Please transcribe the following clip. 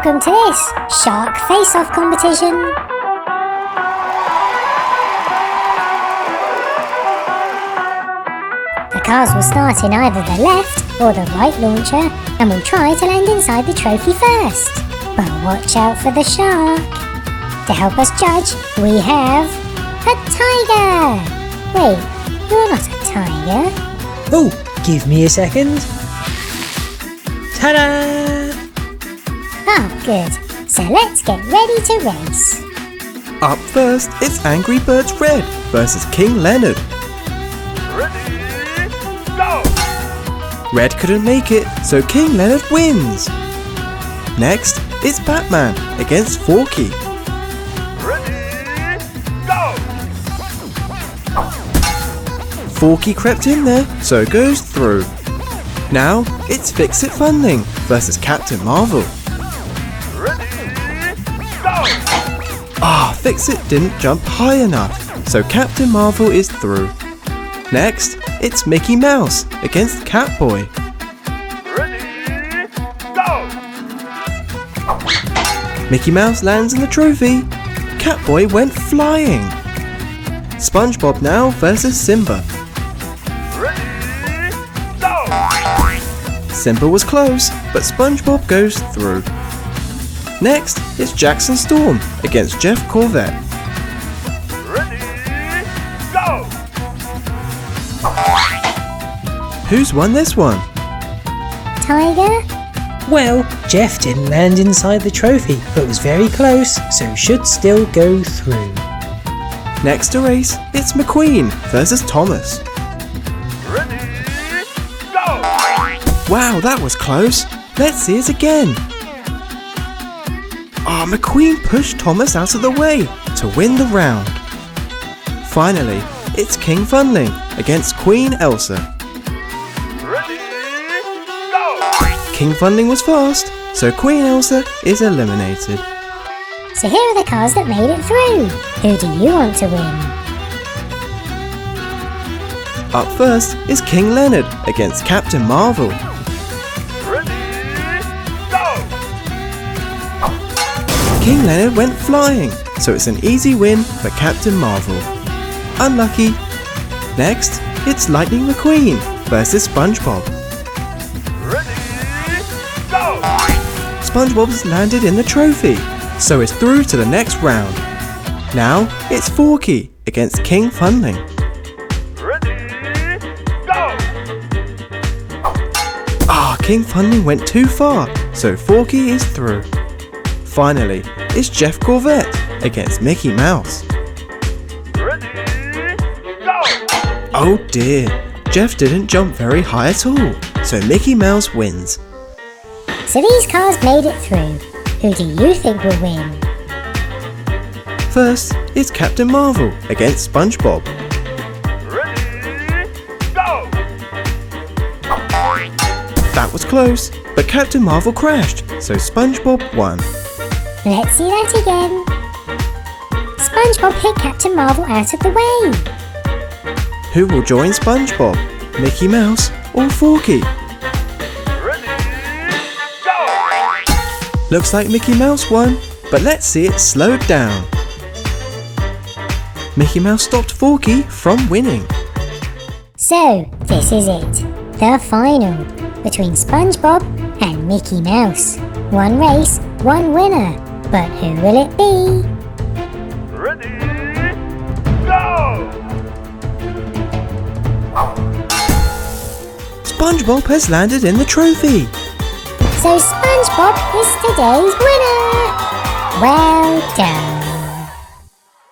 welcome to this Shark Face-Off competition. The cars will start in either the left or the right launcher and will try to land inside the trophy first. But watch out for the shark. To help us judge, we have a tiger. Wait, you're not a tiger. Oh, give me a second. Ta-da! Oh, good. So let's get ready to race. Up first, it's Angry Birds Red versus King Leonard. Ready, go! Red couldn't make it, so King Leonard wins. Next, it's Batman against Forky. Ready, go! Forky crept in there, so goes through. Now, it's Fix-It Funling versus Captain Marvel. Ready, go! Fix-It didn't jump high enough, so Captain Marvel is through. Next, it's Mickey Mouse against Catboy. Ready, go! Mickey Mouse lands in the trophy. Catboy went flying. SpongeBob now versus Simba. Ready, go! Simba was close, but SpongeBob goes through. Next, it's Jackson Storm against Jeff Corvette. Ready, go! Who's won this one? Tiger? Well, Jeff didn't land inside the trophy, but was very close, so should still go through. Next to race, it's McQueen versus Thomas. Ready, go! Wow, that was close. Let's see it again. McQueen pushed Thomas out of the way to win the round. Finally, it's King Funling against Queen Elsa. Ready, go! King Funling was fast, so Queen Elsa is eliminated. So here are the cars that made it through. Who do you want to win? Up first is King Leonard against Captain Marvel. Ready, go! King Leonard went flying, so it's an easy win for Captain Marvel. Unlucky. Next, it's Lightning McQueen versus SpongeBob. Ready, go! SpongeBob's landed in the trophy, so it's through to the next round. Now, it's Forky against King Funling. Ready, go! King Funling went too far, so Forky is through. Finally, it's Jeff Corvette against Mickey Mouse. Ready, go! Oh dear, Jeff didn't jump very high at all, so Mickey Mouse wins. So these cars made it through. Who do you think will win? First, it's Captain Marvel against SpongeBob. Ready, go! That was close, but Captain Marvel crashed, so SpongeBob won. Let's see that again. SpongeBob hit Captain Marvel out of the way. Who will join SpongeBob? Mickey Mouse or Forky? Ready, go! Looks like Mickey Mouse won, but let's see it slowed down. Mickey Mouse stopped Forky from winning. So, this is it. The final between SpongeBob and Mickey Mouse. One race, one winner. But who will it be? Ready, go! SpongeBob has landed in the trophy. So SpongeBob is today's winner! Well done!